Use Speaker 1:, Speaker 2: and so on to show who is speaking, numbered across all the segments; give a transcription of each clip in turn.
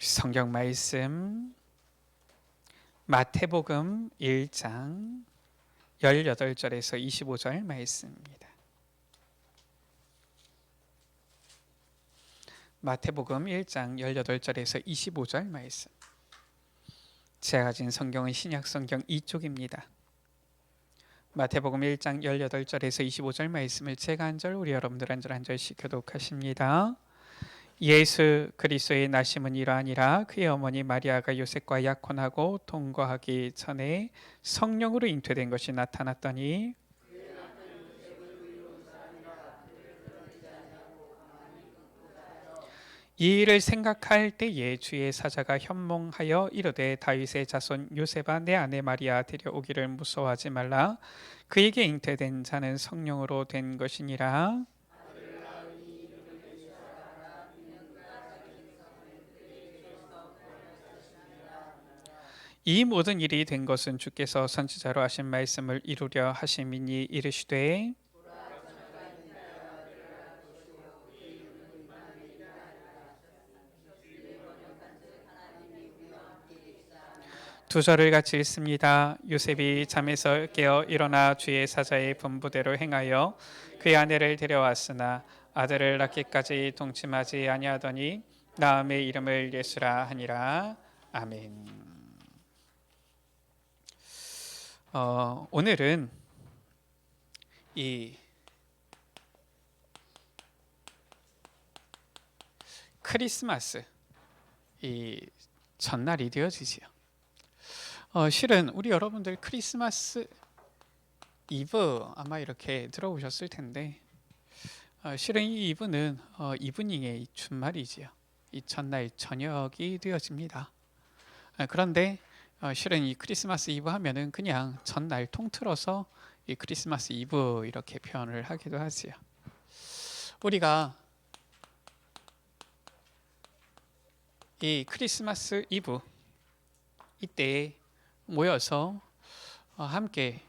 Speaker 1: 성경 말씀 마태복음 1장 18절에서 25절 말씀입니다. 마태복음 1장 18절에서 25절 말씀. 제가 가진 성경은 신약성경 2쪽입니다. 마태복음 1장 18절에서 25절 말씀을 제가 한 절, 우리 여러분들 한 절 한 절씩 교독하십니다. 예수 그리스도의 나심은 이러하니라. 그의 어머니 마리아가 요셉과 약혼하고 동거하기 전에 성령으로 잉태된 것이 나타났더니 이 일을 생각할 때에 주의 사자가 현몽하여 이르되 다윗의 자손 요셉아 내 아내 마리아 데려오기를 무서워하지 말라. 그에게 잉태된 자는 성령으로 된 것이니라. 이 모든 일이 된 것은 주께서 선지자로 하신 말씀을 이루려 하심이니 이르시되 두 절을 같이 읽습니다. 요셉이 잠에서 깨어 일어나 주의 사자의 분부대로 행하여 그의 아내를 데려왔으나 아들을 낳기까지 동침하지 아니하더니 나음의 이름을 예수라 하니라. 아멘. 오늘은 이 크리스마스 이 전날이 되어지지요. 실은 우리 여러분들 크리스마스 이브 아마 이렇게 들어보셨을 텐데 실은 이 이브는 이브닝의 준말이지요. 이 전날 저녁이 되어집니다. 그런데 실은 이 크리스마스 이브 하면은 그냥 전날 통틀어서 이 크리스마스 이브 이렇게 표현을 하기도 하지요. 우리가 이 크리스마스 이브 이때 모여서 함께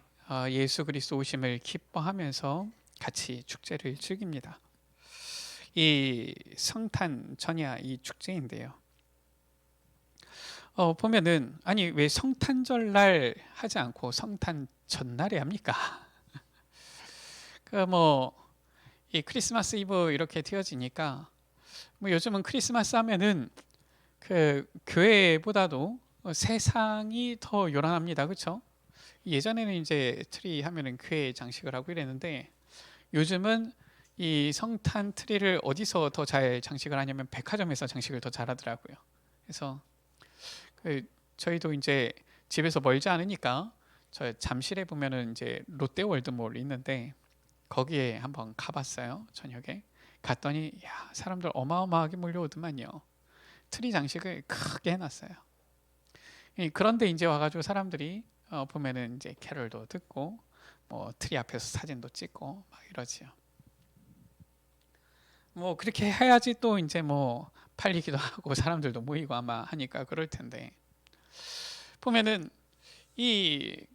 Speaker 1: 예수 그리스도 오심을 기뻐하면서 같이 축제를 즐깁니다. 이 성탄 전야 이 축제인데요. 보면은 아니 왜 성탄절 날 하지 않고 성탄 전날에 합니까? 이 크리스마스 이브 이렇게 되어지니까 요즘은 크리스마스 하면은 그 교회보다도 세상이 더 요란합니다. 그렇죠? 예전에는 이제 트리 하면은 교회 장식을 하고 이랬는데 요즘은 이 성탄 트리를 어디서 더 잘 장식을 하냐면 백화점에서 장식을 더 잘하더라고요. 그래서 저희도 이제 집에서 멀지 않으니까 저 잠실에 보면은 이제 롯데월드몰 있는데 거기에 한번 가봤어요. 저녁에 갔더니 야, 사람들 어마어마하게 몰려오더만요. 트리 장식을 크게 해놨어요. 그런데 이제 와가지고 사람들이 보면은 이제 캐럴도 듣고 트리 앞에서 사진도 찍고 막 이러지요. 그렇게 해야지 또 이제 팔리기도 하고 사람들도 모이고 아마 하니까 그럴 텐데 보면은 이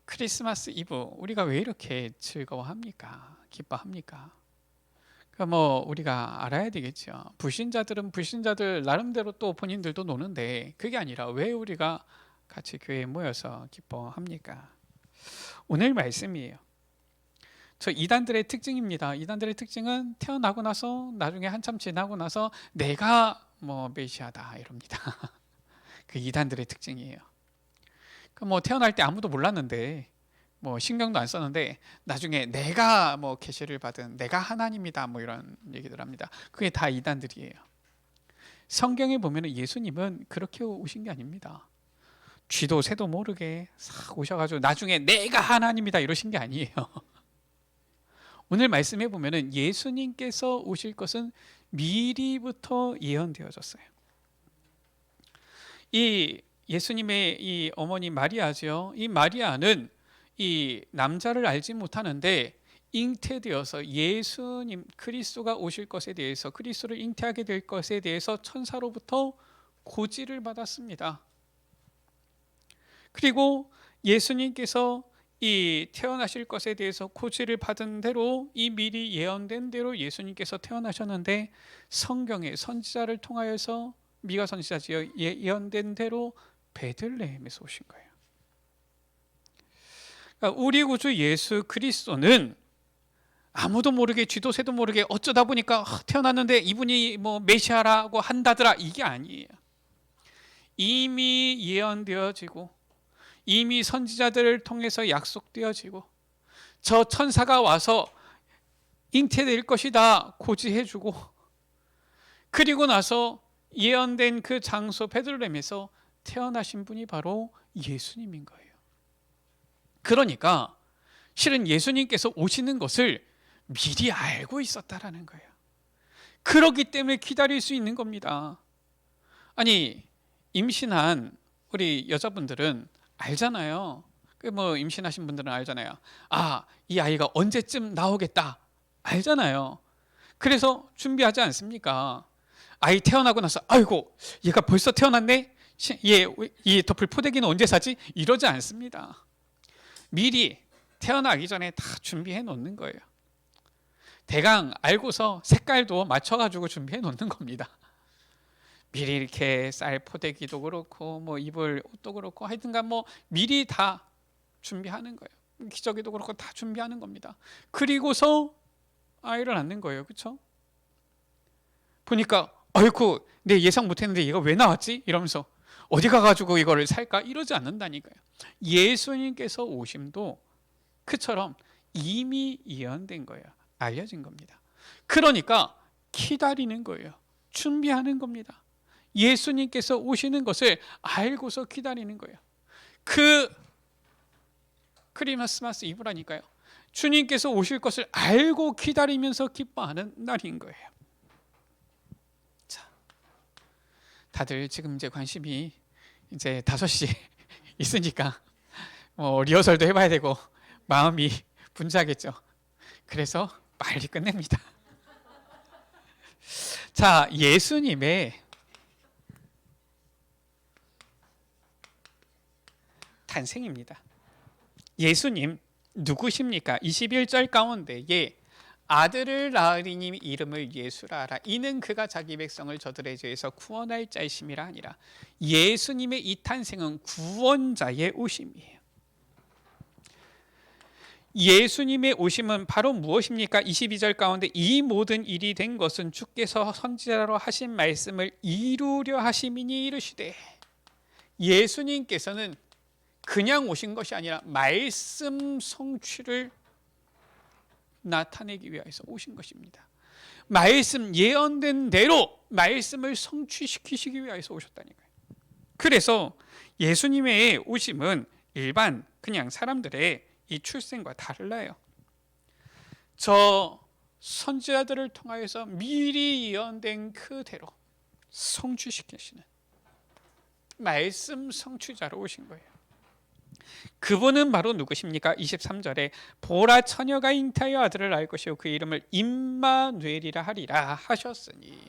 Speaker 1: 크리스마스 이브 우리가 왜 이렇게 즐거워합니까? 기뻐합니까? 우리가 알아야 되겠죠. 불신자들은 불신자들 나름대로 또 본인들도 노는데 그게 아니라 왜 우리가 같이 교회에 모여서 기뻐합니까? 오늘 말씀이에요. 저 이단들의 특징입니다. 이단들의 특징은 태어나고 나서 나중에 한참 지나고 나서 내가 메시아다 이럽니다. 그 이단들의 특징이에요. 태어날 때 아무도 몰랐는데 신경도 안 썼는데 나중에 내가 계시를 받은 내가 하나님이다 이런 얘기들 합니다. 그게 다 이단들이에요. 성경에 보면 예수님은 그렇게 오신 게 아닙니다. 쥐도 새도 모르게 싹 오셔가지고 나중에 내가 하나님이다 이러신 게 아니에요. 오늘 말씀해 보면 예수님께서 오실 것은 미리부터 예언되어졌어요. 이 예수님의 이 어머니 마리아죠. 이 마리아는 이 남자를 알지 못하는데 잉태되어서 예수님 그리스도가 오실 것에 대해서 그리스도를 잉태하게 될 것에 대해서 천사로부터 고지를 받았습니다. 그리고 예수님께서 이 태어나실 것에 대해서 고지를 받은 대로 이 미리 예언된 대로 예수님께서 태어나셨는데 성경의 선지자를 통하여서 미가 선지자지요 예언된 대로 베들레헴에서 오신 거예요. 그러니까 우리 구주 예수 그리스도는 아무도 모르게 쥐도 새도 모르게 어쩌다 보니까 태어났는데 이분이 뭐 메시아라고 한다더라, 이게 아니에요. 이미 예언되어지고 이미 선지자들을 통해서 약속되어지고 저 천사가 와서 잉태될 것이다 고지해주고, 그리고 나서 예언된 그 장소 베들레헴에서 태어나신 분이 바로 예수님인 거예요. 그러니까 실은 예수님께서 오시는 것을 미리 알고 있었다라는 거예요. 그렇기 때문에 기다릴 수 있는 겁니다. 아니, 임신한 우리 여자분들은 알잖아요. 뭐 임신하신 분들은 알잖아요. 아, 이 아이가 언제쯤 나오겠다 알잖아요. 그래서 준비하지 않습니까? 아이 태어나고 나서 아이고 얘가 벌써 태어났네, 이 덮을 포대기는 언제 사지? 이러지 않습니다. 미리 태어나기 전에 다 준비해 놓는 거예요. 대강 알고서 색깔도 맞춰가지고 준비해 놓는 겁니다. 미리 이렇게 쌀 포대기도 그렇고 뭐 입을 옷도 그렇고 하여튼간 뭐 미리 다 준비하는 거예요. 기저귀도 그렇고 다 준비하는 겁니다. 그리고서 아이를 낳는 거예요. 그렇죠? 보니까 아이고 내 예상 못했는데 얘가 왜 나왔지? 이러면서 어디 가가지고 이거를 살까? 이러지 않는다니까요. 예수님께서 오심도 그처럼 이미 예언된 거예요. 알려진 겁니다. 그러니까 기다리는 거예요. 준비하는 겁니다. 예수님께서 오시는 것을 알고서 기다리는 거예요. 그 크리스마스 이브라니까요. 주님께서 오실 것을 알고 기다리면서 기뻐하는 날인 거예요. 자, 다들 지금 이제 관심이 이제 5시 있으니까 뭐 리허설도 해봐야 되고 마음이 분주하겠죠. 그래서 빨리 끝냅니다. 자, 예수님의 탄생입니다. 예수님 누구십니까? 21절 가운데에 아들을 낳으리니 이름을 예수라 하라. 이는 그가 자기 백성을 저들의 죄에서 구원할 자이심이라 하니라. 예수님의 이 탄생은 구원자의 오심이에요. 예수님의 오심은 바로 무엇입니까? 22절 가운데 이 모든 일이 된 것은 주께서 선지자로 하신 말씀을 이루려 하심이니 이르시되. 예수님께서는 그냥 오신 것이 아니라 말씀 성취를 나타내기 위해서 오신 것입니다. 말씀 예언된 대로 말씀을 성취시키시기 위해서 오셨다니까요. 그래서 예수님의 오심은 일반 그냥 사람들의 이 출생과 달라요. 저 선지자들을 통하여서 미리 예언된 그대로 성취시키시는 말씀 성취자로 오신 거예요. 그분은 바로 누구십니까? 23절에 보라 처녀가 잉태하여 아들을 낳을 것이요 그 이름을 임마누엘이라 하리라 하셨으니,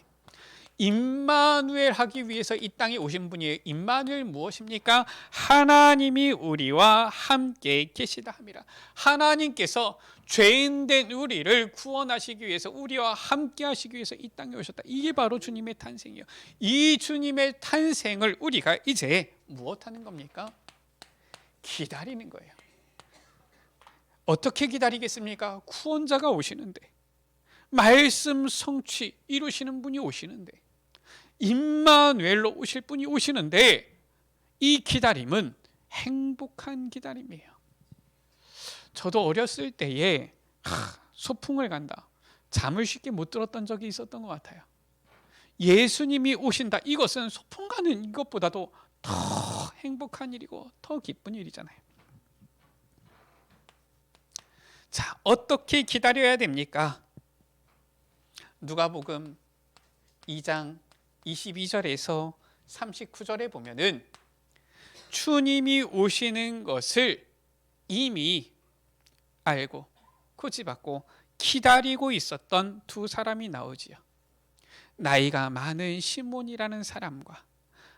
Speaker 1: 임마누엘 하기 위해서 이 땅에 오신 분이에요. 임마누엘 무엇입니까? 하나님이 우리와 함께 계시다 함이라. 하나님께서 죄인된 우리를 구원하시기 위해서 우리와 함께 하시기 위해서 이 땅에 오셨다. 이게 바로 주님의 탄생이에요. 이 주님의 탄생을 우리가 이제 무엇하는 겁니까? 기다리는 거예요. 어떻게 기다리겠습니까? 구원자가 오시는데, 말씀 성취 이루시는 분이 오시는데, 임마누엘로 오실 분이 오시는데, 이 기다림은 행복한 기다림이에요. 저도 어렸을 때에 소풍을 간다, 잠을 쉽게 못 들었던 적이 있었던 것 같아요. 예수님이 오신다, 이것은 소풍 가는 이것보다도 더 행복한 일이고 더 기쁜 일이잖아요. 자, 어떻게 기다려야 됩니까? 누가복음 2장 22절에서 39절에 보면은 주님이 오시는 것을 이미 알고 고집받고 기다리고 있었던 두 사람이 나오지요. 나이가 많은 시몬이라는 사람과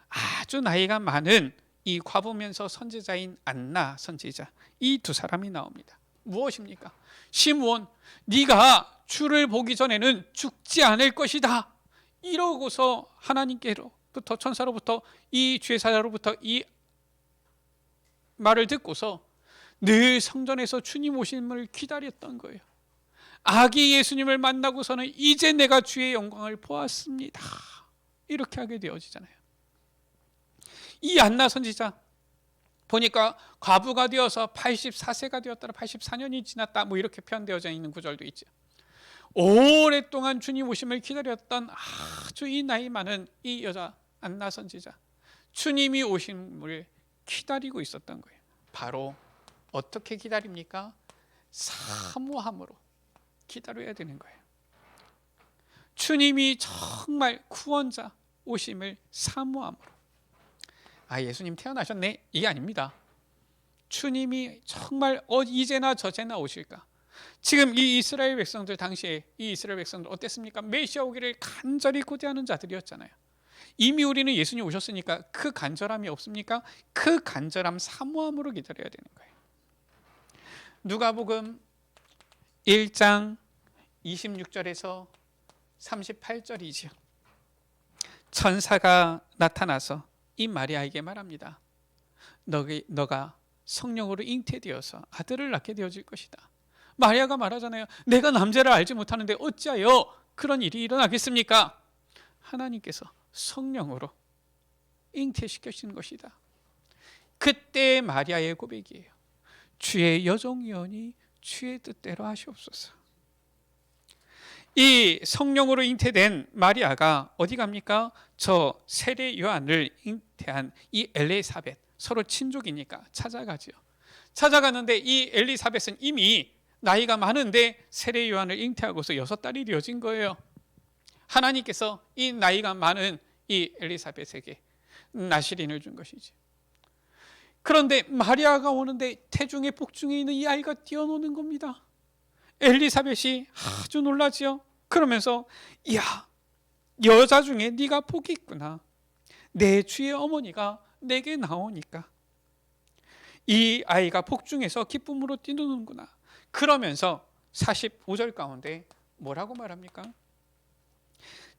Speaker 1: 아주 나이가 많은 이 과부면서 선지자인 안나 선지자, 이 두 사람이 나옵니다. 무엇입니까? 시몬, 네가 주를 보기 전에는 죽지 않을 것이다, 이러고서 하나님께로 하나님으로부터 천사로부터 이 주의 사자로부터 이 말을 듣고서 늘 성전에서 주님 오심을 기다렸던 거예요. 아기 예수님을 만나고서는 이제 내가 주의 영광을 보았습니다. 이렇게 하게 되어지잖아요. 이 안나 선지자 보니까 과부가 되어서 84세가 되었더라, 84년이 지났다, 뭐 이렇게 표현되어져 있는 구절도 있죠. 오랫동안 주님 오심을 기다렸던 아주 이 나이 많은 이 여자 안나 선지자, 주님이 오심을 기다리고 있었던 거예요. 바로 어떻게 기다립니까? 사모함으로 기다려야 되는 거예요. 주님이 정말 구원자 오심을 사모함으로. 예수님 태어나셨네? 이게 아닙니다. 주님이 정말 이제나 저제나 오실까? 지금 이 이스라엘 백성들, 당시에 이 이스라엘 백성들 어땠습니까? 메시아 오기를 간절히 고대하는 자들이었잖아요. 이미 우리는 예수님 오셨으니까 그 간절함이 없습니까? 그 간절함, 사모함으로 기다려야 되는 거예요. 누가복음 1장 26절에서 38절이지요. 천사가 나타나서 이 마리아에게 말합니다. 너가 성령으로 잉태되어서 아들을 낳게 되어질 것이다. 마리아가 말하잖아요. 내가 남자를 알지 못하는데 어찌하여 그런 일이 일어나겠습니까? 하나님께서 성령으로 잉태시키신 것이다. 그때 마리아의 고백이에요. 주의 여종이오니 주의 뜻대로 하시옵소서. 이 성령으로 잉태된 마리아가 어디 갑니까? 저 세례 요한을 잉태한 이 엘리사벳, 서로 친족이니까 찾아가죠. 찾아가는데 이 엘리사벳은 이미 나이가 많은데 세례 요한을 잉태하고서 6달이 되어진 거예요. 하나님께서 이 나이가 많은 이 엘리사벳에게 나시린을 준 것이지. 그런데 마리아가 오는데 태중에 복중에 있는 이 아이가 뛰어노는 겁니다. 엘리사벳이 아주 놀라지요. 그러면서 야, 여자 중에 네가 복이 있구나. 내 주의 어머니가 내게 나오니까 이 아이가 복중에서 기쁨으로 뛰노는구나. 그러면서 45절 가운데 뭐라고 말합니까?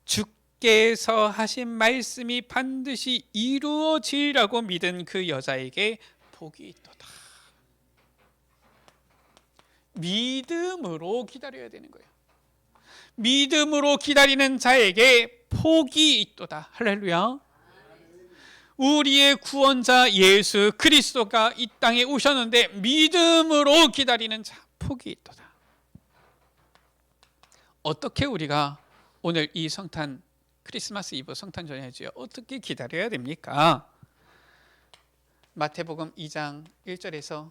Speaker 1: 주께서 하신 말씀이 반드시 이루어지리라고 믿은 그 여자에게 복이 있도다. 믿음으로 기다려야 되는 거예요. 믿음으로 기다리는 자에게 복이 있도다. 할렐루야. 우리의 구원자 예수 그리스도가 이 땅에 오셨는데 믿음으로 기다리는 자 복이 있도다. 어떻게 우리가 오늘 이 성탄 크리스마스 이브 성탄 전야지요 어떻게 기다려야 됩니까? 마태복음 2장 1절에서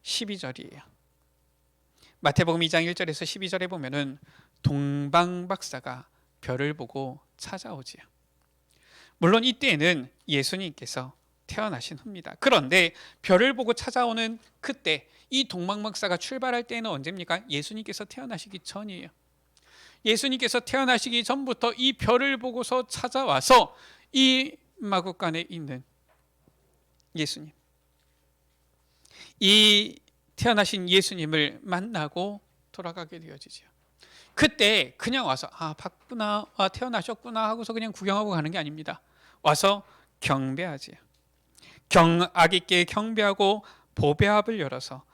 Speaker 1: 12절이에요. 마태복음 2장 1절에서 12절에 보면은 동방박사가 별을 보고 찾아오지요. 물론 이때에는 예수님께서 태어나신 후입니다. 그런데 별을 보고 찾아오는 그때 이 동방박사가 출발할 때는 언제입니까? 예수님께서 태어나시기 전이에요. 예수님께서 태어나시기 전부터 이 별을 보고서 찾아와서 이 마구간에 있는 예수님, 이 태어나신 예수님을 만나고 돌아가게 되어지죠. 그때 그냥 와서 봤구나, 태어나셨구나 하고서 그냥 구경하고 가는 게 아닙니다. 와서 경배하지요. 경악 있게 경배하고 보배합을 열어서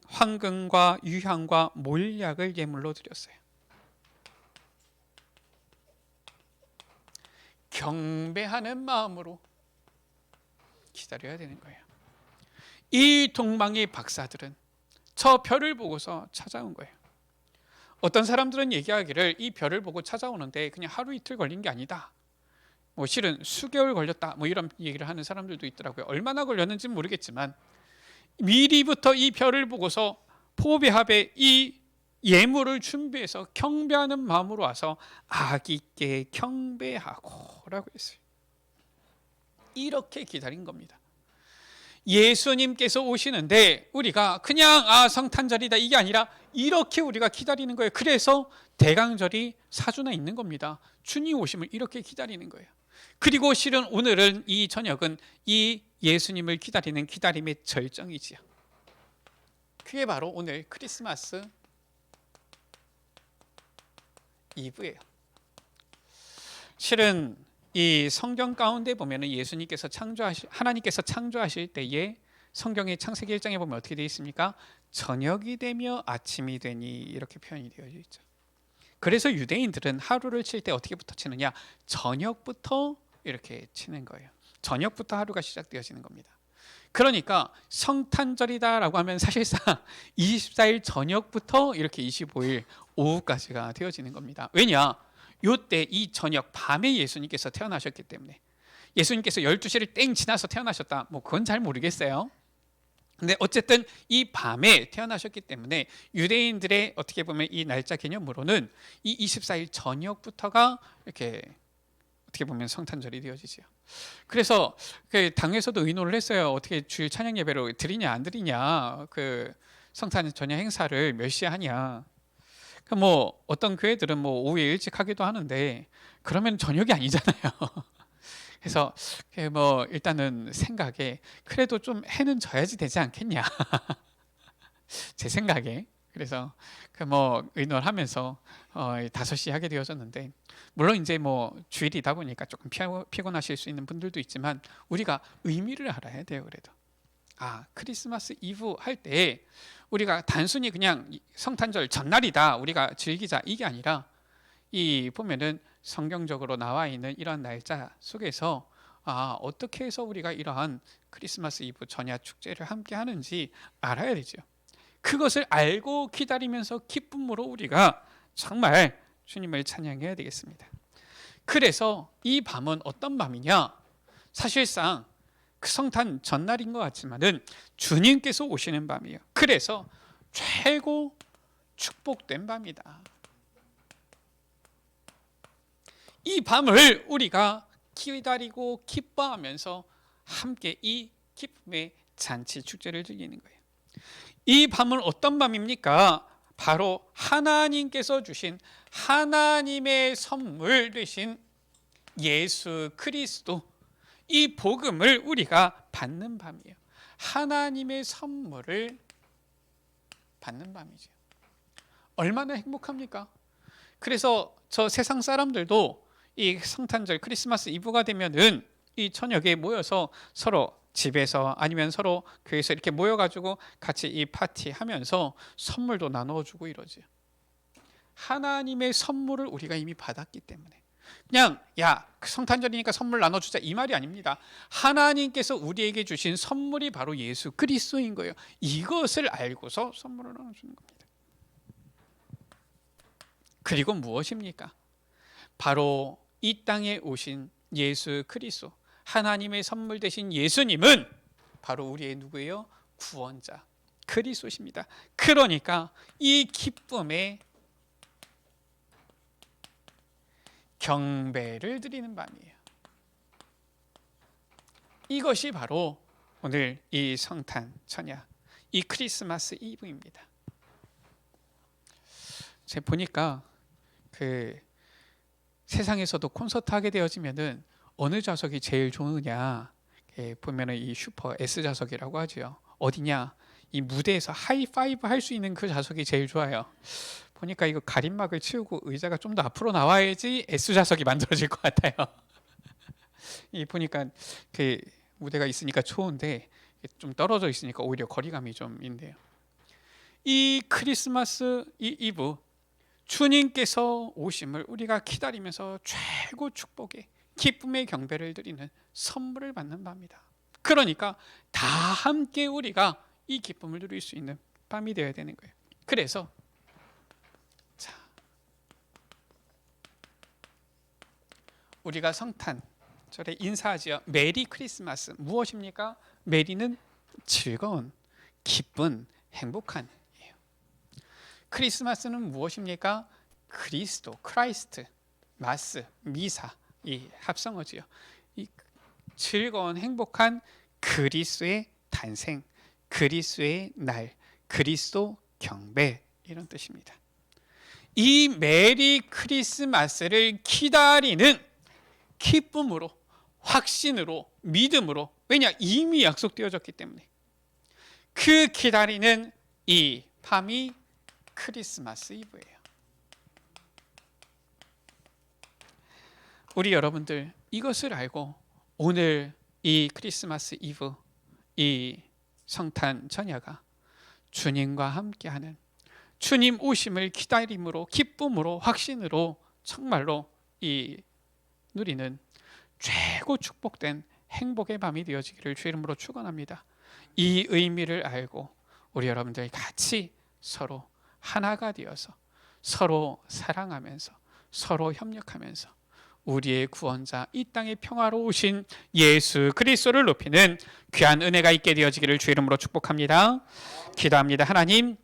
Speaker 1: 황금과 유향과 몰약을 예물로 드렸어요. 경배하는 마음으로 기다려야 되는 거예요. 이 동방의 박사들은 저 별을 보고서 찾아온 거예요. 어떤 사람들은 얘기하기를 이 별을 보고 찾아오는데 그냥 하루 이틀 걸린 게 아니다. 실은 수개월 걸렸다. 이런 얘기를 하는 사람들도 있더라고요. 얼마나 걸렸는지는 모르겠지만 미리부터 이 별을 보고서 포배합에 이 예물을 준비해서 경배하는 마음으로 와서 아기께 경배하고 라고 했어요. 이렇게 기다린 겁니다. 예수님께서 오시는데 우리가 그냥 성탄절이다 이게 아니라 이렇게 우리가 기다리는 거예요. 그래서 대강절이 4주나 있는 겁니다. 주님 오심을 이렇게 기다리는 거예요. 그리고 실은 오늘은 이 저녁은 이 예수님을 기다리는 기다림의 절정이지요. 그게 바로 오늘 크리스마스 이브예요. 실은 이 성경 가운데 보면은 하나님께서 창조하실 때에 성경의 창세기 1장에 보면 어떻게 되어 있습니까? 저녁이 되며 아침이 되니 이렇게 표현이 되어 있죠. 그래서 유대인들은 하루를 칠 때 어떻게부터 치느냐? 저녁부터 이렇게 치는 거예요. 저녁부터 하루가 시작되어지는 겁니다. 그러니까 성탄절이다라고 하면 사실상 24일 저녁부터 이렇게 25일 오후까지가 되어지는 겁니다. 왜냐? 요때 이 저녁 밤에 예수님께서 태어나셨기 때문에. 예수님께서 12시를 땡 지나서 태어나셨다. 뭐 그건 잘 모르겠어요. 근데 어쨌든 이 밤에 태어나셨기 때문에 유대인들의 어떻게 보면 이 날짜 개념으로는 이 24일 저녁부터가 이렇게 어떻게 보면 성탄절이 되어지죠. 그래서 그 당에서도 의논을 했어요. 어떻게 주일 찬양 예배로 드리냐 안 드리냐, 그 성탄 전야 행사를 몇 시에 하냐. 뭐 어떤 교회들은 뭐 오후에 일찍 하기도 하는데 그러면 저녁이 아니잖아요. 그래서 뭐 일단은 생각에 그래도 좀 해는 져야지 되지 않겠냐. 제 생각에. 그래서 그 뭐 의논하면서 5시 하게 되어졌는데, 물론 이제 뭐 주일이다 보니까 조금 피곤하실 수 있는 분들도 있지만 우리가 의미를 알아야 돼요. 그래도 크리스마스 이브 할 때 우리가 단순히 그냥 성탄절 전날이다 우리가 즐기자 이게 아니라, 이 보면은 성경적으로 나와 있는 이런 날짜 속에서 어떻게 해서 우리가 이러한 크리스마스 이브 전야 축제를 함께 하는지 알아야 되죠. 그것을 알고 기다리면서 기쁨으로 우리가 정말 주님을 찬양해야 되겠습니다. 그래서 이 밤은 어떤 밤이냐? 사실상 그 성탄 전날인 것 같지만은 주님께서 오시는 밤이에요. 그래서 최고 축복된 밤이다. 이 밤을 우리가 기다리고 기뻐하면서 함께 이 기쁨의 잔치 축제를 즐기는 거예요. 이 밤은 어떤 밤입니까? 바로 하나님께서 주신 하나님의 선물 되신 예수 그리스도, 이 복음을 우리가 받는 밤이에요. 하나님의 선물을 받는 밤이죠. 얼마나 행복합니까? 그래서 저 세상 사람들도 이 성탄절 크리스마스 이브가 되면은 이 저녁에 모여서 서로 집에서 아니면 서로 교회에서 이렇게 모여가지고 같이 이 파티하면서 선물도 나눠주고 이러지. 하나님의 선물을 우리가 이미 받았기 때문에 그냥 성탄절이니까 선물 나눠주자 이 말이 아닙니다. 하나님께서 우리에게 주신 선물이 바로 예수 그리스도인 거예요. 이것을 알고서 선물을 나눠주는 겁니다. 그리고 무엇입니까? 바로 이 땅에 오신 예수 그리스도, 하나님의 선물 되신 예수님은 바로 우리의 누구예요? 구원자 그리스도십니다. 그러니까 이 기쁨에 경배를 드리는 밤이에요. 이것이 바로 오늘 이 성탄 전야, 이 크리스마스 이브입니다. 제가 보니까 그 세상에서도 콘서트 하게 되어지면은 어느 좌석이 제일 좋으냐, 보면은 이 슈퍼 S 좌석이라고 하죠. 어디냐? 이 무대에서 하이파이브 할 수 있는 그 좌석이 제일 좋아요. 보니까 이거 가림막을 치우고 의자가 좀 더 앞으로 나와야지 S 좌석이 만들어질 것 같아요. 이 보니까 그 무대가 있으니까 좋은데 좀 떨어져 있으니까 오히려 거리감이 좀 있네요. 이 크리스마스 이 이브, 주님께서 오심을 우리가 기다리면서 최고 축복의 기쁨의 경배를 드리는 선물을 받는 밤이다. 그러니까 다 함께 우리가 이 기쁨을 누릴 수 있는 밤이 되어야 되는 거예요. 그래서 우리가 성탄절에 인사하지요. 메리 크리스마스. 무엇입니까? 메리는 즐거운, 기쁜, 행복한 이에요. 크리스마스는 무엇입니까? 그리스도, 크라이스트, 마스, 미사, 이 합성어지요. 이 즐거운, 행복한 그리스도의 탄생, 그리스도의 날, 그리스도 경배, 이런 뜻입니다. 이 메리 크리스마스를 기다리는 기쁨으로, 확신으로, 믿음으로, 왜냐? 이미 약속되어졌기 때문에 그 기다리는 이 밤이 크리스마스 이브예요. 우리 여러분들 이것을 알고 오늘 이 크리스마스 이브, 이 성탄 전야가 주님과 함께하는, 주님 오심을 기다림으로, 기쁨으로, 확신으로 정말로 이 누리는 최고 축복된 행복의 밤이 되어지기를 주 이름으로 축원합니다. 이 의미를 알고 우리 여러분들 같이 서로 하나가 되어서 서로 사랑하면서 서로 협력하면서 우리의 구원자, 이 땅에 평화로 오신 예수 그리스도를 높이는 귀한 은혜가 있게 되어지기를 주 이름으로 축복합니다. 기도합니다. 하나님,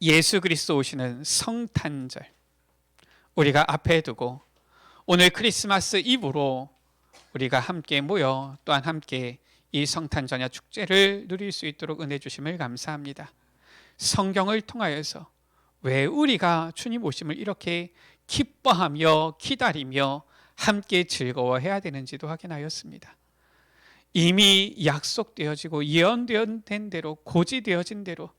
Speaker 1: 예수 그리스도 오시는 성탄절 우리가 앞에 두고 오늘 크리스마스 이브로 우리가 함께 모여 또한 함께 이 성탄 전야 축제를 누릴 수 있도록 은혜 주심을 감사합니다. 성경을 통하여서 왜 우리가 주님 오심을 이렇게 기뻐하며 기다리며 함께 즐거워해야 되는지도 확인하였습니다. 이미 약속되어지고 예언된 대로, 고지되어진 대로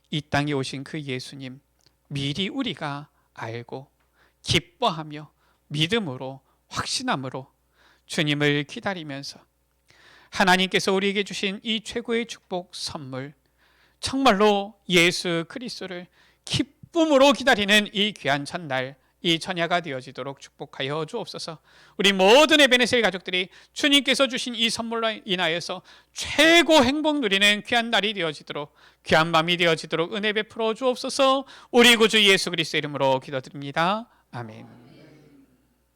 Speaker 1: 이 땅에 오신 그 예수님 미리 우리가 알고 기뻐하며 믿음으로, 확신함으로 주님을 기다리면서 하나님께서 우리에게 주신 이 최고의 축복 선물, 정말로 예수 그리스도를 기쁨으로 기다리는 이 귀한 전날, 이 전야가 되어지도록 축복하여 주옵소서. 우리 모든 에베네셀 가족들이 주님께서 주신 이 선물로 인하여서 최고 행복 누리는 귀한 날이 되어지도록, 귀한 밤이 되어지도록 은혜 베풀어 주옵소서. 우리 구주 예수 그리스도 이름으로 기도드립니다. 아멘.